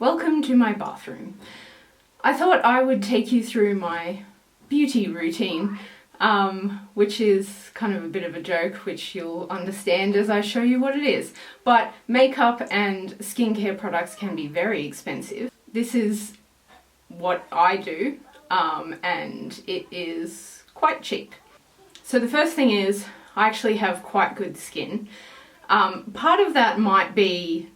Welcome to my bathroom. I thought I would take you through my beauty routine, which is kind of a bit of a joke, which you'll understand as I show you what it is. But makeup and skincare products can be very expensive. This is what I do, and it is quite cheap. So the first thing is, I actually have quite good skin. Part of that might be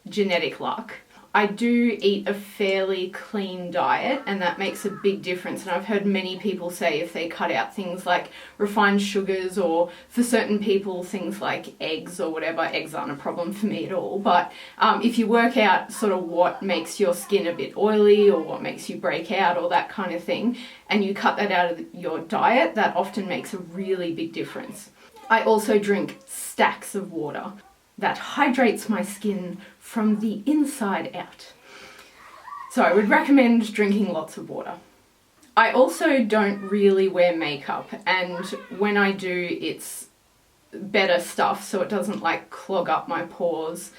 genetic luck. I do eat a fairly clean diet, and that makes a big difference. And I've heard many people say if they cut out things like refined sugars, or for certain people things like eggs or whatever, eggs aren't a problem for me at all. But if you work out sort of what makes your skin a bit oily or what makes you break out or that kind of thing, and you cut that out of your diet, that often makes a really big difference. I also drink stacks of water. That hydrates my skin from the inside out. So I would recommend drinking lots of water. I also don't really wear makeup, and when I do, it's better stuff so it doesn't like clog up my pores.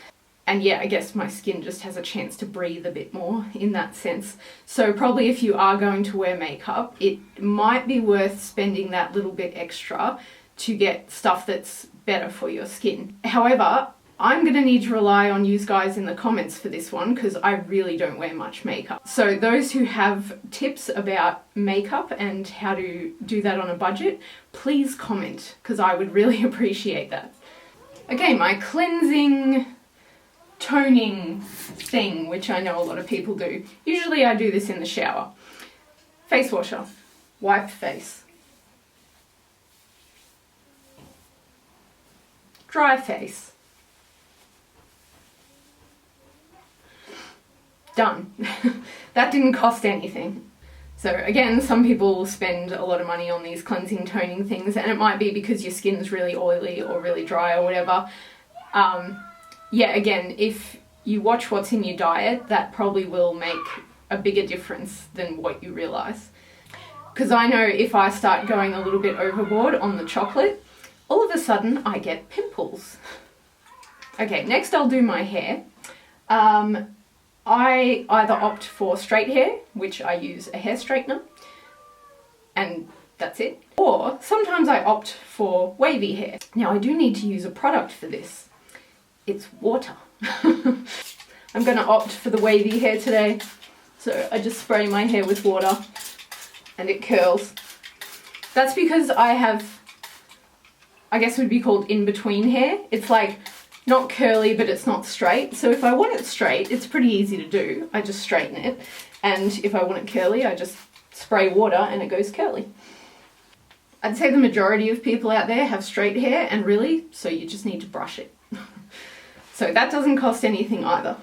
And yeah, I guess my skin just has a chance to breathe a bit more in that sense. So probably if you are going to wear makeup, it might be worth spending that little bit extra to get stuff that's better for your skin. However, I'm going to need to rely on you guys in the comments for this one because I really don't wear much makeup. So those who have tips about makeup and how to do that on a budget, please comment because I would really appreciate that. Okay, my cleansing, toning thing, which I know a lot of people do. Usually I do this in the shower. Face washer, wipe face. Dry face. Done. That didn't cost anything. So again, some people spend a lot of money on these cleansing, toning things, and it might be because your skin's really oily or really dry or whatever. Yeah, again, if you watch what's in your diet, that probably will make a bigger difference than what you realise. Because I know if I start going a little bit overboard on the chocolate, all of a sudden I get pimples. Okay, next I'll do my hair. I either opt for straight hair, which I use a hair straightener, and that's it. Or sometimes I opt for wavy hair. Now I do need to use a product for this. It's water. I'm going to opt for the wavy hair today. So I just spray my hair with water and it curls. That's because I have, I guess it would be called in-between hair. It's like not curly, but it's not straight. So if I want it straight, it's pretty easy to do. I just straighten it. And if I want it curly, I just spray water and it goes curly. I'd say the majority of people out there have straight hair, and really, so you just need to brush it. So that doesn't cost anything either.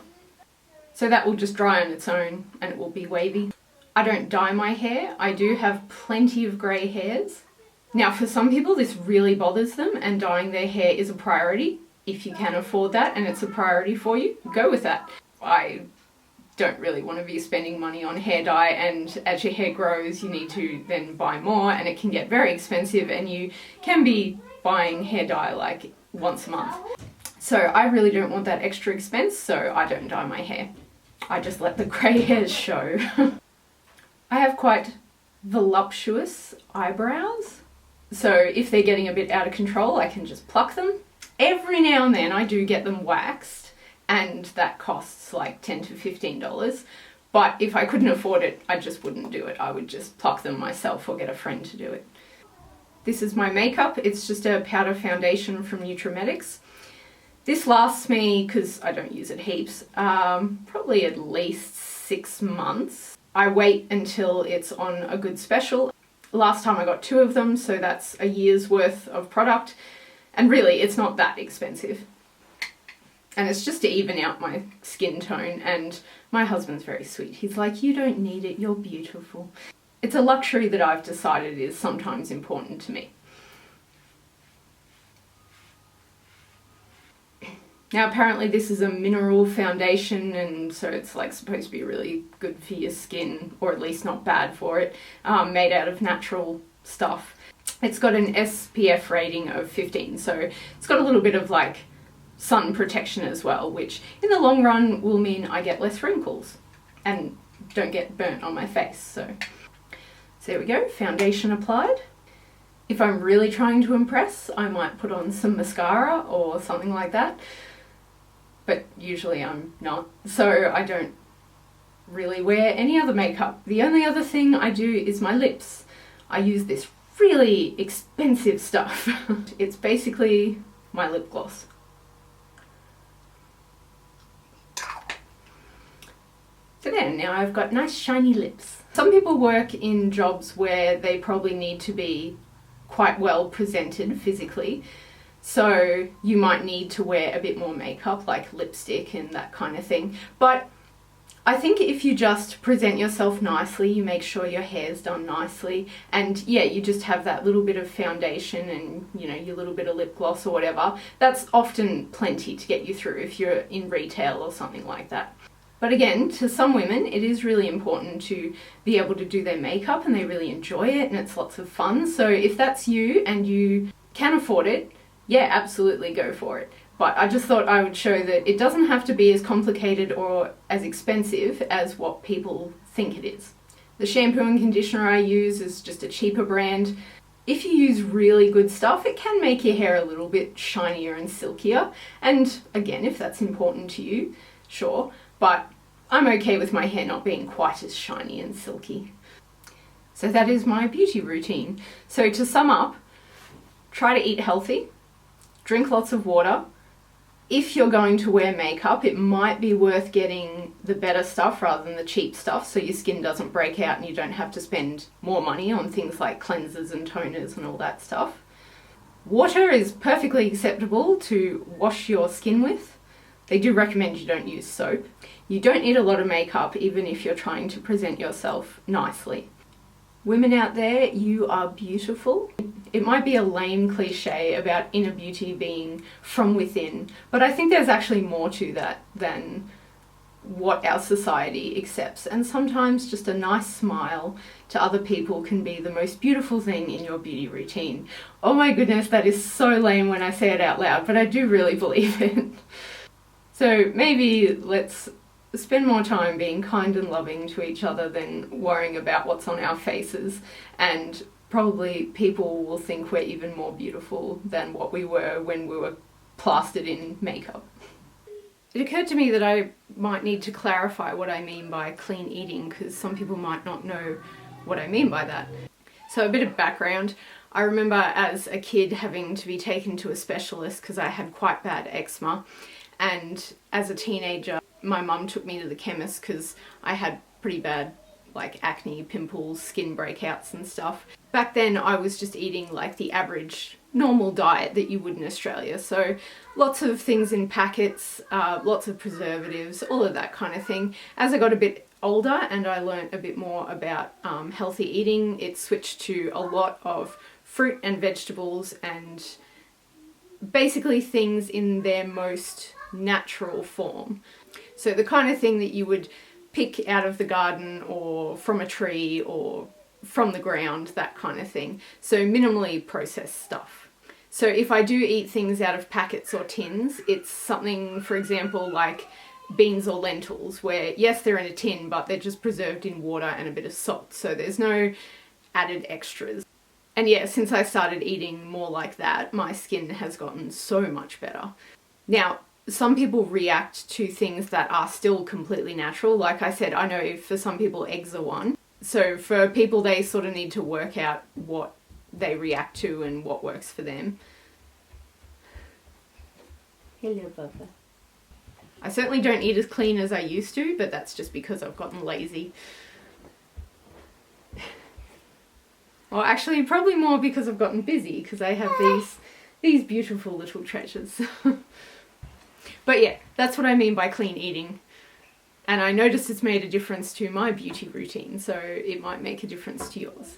So that will just dry on its own and it will be wavy. I don't dye my hair. I do have plenty of grey hairs. Now for some people this really bothers them and dyeing their hair is a priority. If you can afford that and it's a priority for you, go with that. I don't really want to be spending money on hair dye, and as your hair grows you need to then buy more, and it can get very expensive, and you can be buying hair dye like once a month. So I really don't want that extra expense, so I don't dye my hair. I just let the grey hairs show. I have quite voluptuous eyebrows, so if they're getting a bit out of control I can just pluck them. Every now and then I do get them waxed, and that costs like $10 to $15, but if I couldn't afford it, I just wouldn't do it. I would just pluck them myself or get a friend to do it. This is my makeup. It's just a powder foundation from Nutrimetics. This lasts me, because I don't use it heaps, probably at least 6 months. I wait until it's on a good special. Last time I got 2 of them, so that's a year's worth of product. And really, it's not that expensive. And it's just to even out my skin tone, and my husband's very sweet. He's like, you don't need it, you're beautiful. It's a luxury that I've decided is sometimes important to me. Now apparently this is a mineral foundation, and so it's like supposed to be really good for your skin, or at least not bad for it, made out of natural stuff. It's got an SPF rating of 15, so it's got a little bit of like sun protection as well, which in the long run will mean I get less wrinkles and don't get burnt on my face. So there we go, foundation applied. If I'm really trying to impress, I might put on some mascara or something like that, but usually I'm not, so I don't really wear any other makeup. The only other thing I do is my lips. I use this really expensive stuff. It's basically my lip gloss. So there, now I've got nice shiny lips. Some people work in jobs where they probably need to be quite well presented physically, so you might need to wear a bit more makeup, like lipstick and that kind of thing. But I think if you just present yourself nicely, you make sure your hair's done nicely, and yeah, you just have that little bit of foundation and, you know, your little bit of lip gloss or whatever, that's often plenty to get you through if you're in retail or something like that. But again, to some women, it is really important to be able to do their makeup and they really enjoy it and it's lots of fun. So if that's you and you can afford it, yeah, absolutely go for it. But I just thought I would show that it doesn't have to be as complicated or as expensive as what people think it is. The shampoo and conditioner I use is just a cheaper brand. If you use really good stuff, it can make your hair a little bit shinier and silkier. And again, if that's important to you, sure. But I'm okay with my hair not being quite as shiny and silky. So that is my beauty routine. So to sum up, try to eat healthy, drink lots of water. If you're going to wear makeup, it might be worth getting the better stuff rather than the cheap stuff so your skin doesn't break out and you don't have to spend more money on things like cleansers and toners and all that stuff. Water is perfectly acceptable to wash your skin with. They do recommend you don't use soap. You don't need a lot of makeup even if you're trying to present yourself nicely. Women out there, you are beautiful. It might be a lame cliche about inner beauty being from within, but I think there's actually more to that than what our society accepts. And sometimes just a nice smile to other people can be the most beautiful thing in your beauty routine. Oh my goodness, that is so lame when I say it out loud, but I do really believe it. So maybe let's spend more time being kind and loving to each other than worrying about what's on our faces, and probably people will think we're even more beautiful than what we were when we were plastered in makeup. It occurred to me that I might need to clarify what I mean by clean eating, because some people might not know what I mean by that. So a bit of background. I remember as a kid having to be taken to a specialist because I had quite bad eczema, and as a teenager my mum took me to the chemist because I had pretty bad like acne, pimples, skin breakouts and stuff. Back then I was just eating like the average normal diet that you would in Australia, so lots of things in packets, lots of preservatives, all of that kind of thing. As I got a bit older and I learnt a bit more about healthy eating, it switched to a lot of fruit and vegetables and basically things in their most natural form. So the kind of thing that you would pick out of the garden or from a tree or from the ground, that kind of thing. So minimally processed stuff. So if I do eat things out of packets or tins, it's something, for example, like beans or lentils, where yes, they're in a tin, but they're just preserved in water and a bit of salt. So there's no added extras. And yeah, since I started eating more like that, my skin has gotten so much better. Now, some people react to things that are still completely natural. Like I said, I know for some people eggs are one. So for people, they sort of need to work out what they react to and what works for them. Hello, Bubba. I certainly don't eat as clean as I used to, but that's just because I've gotten lazy. Well, actually, probably more because I've gotten busy, because I have these beautiful little treasures. But yeah, that's what I mean by clean eating. And I noticed it's made a difference to my beauty routine, so it might make a difference to yours.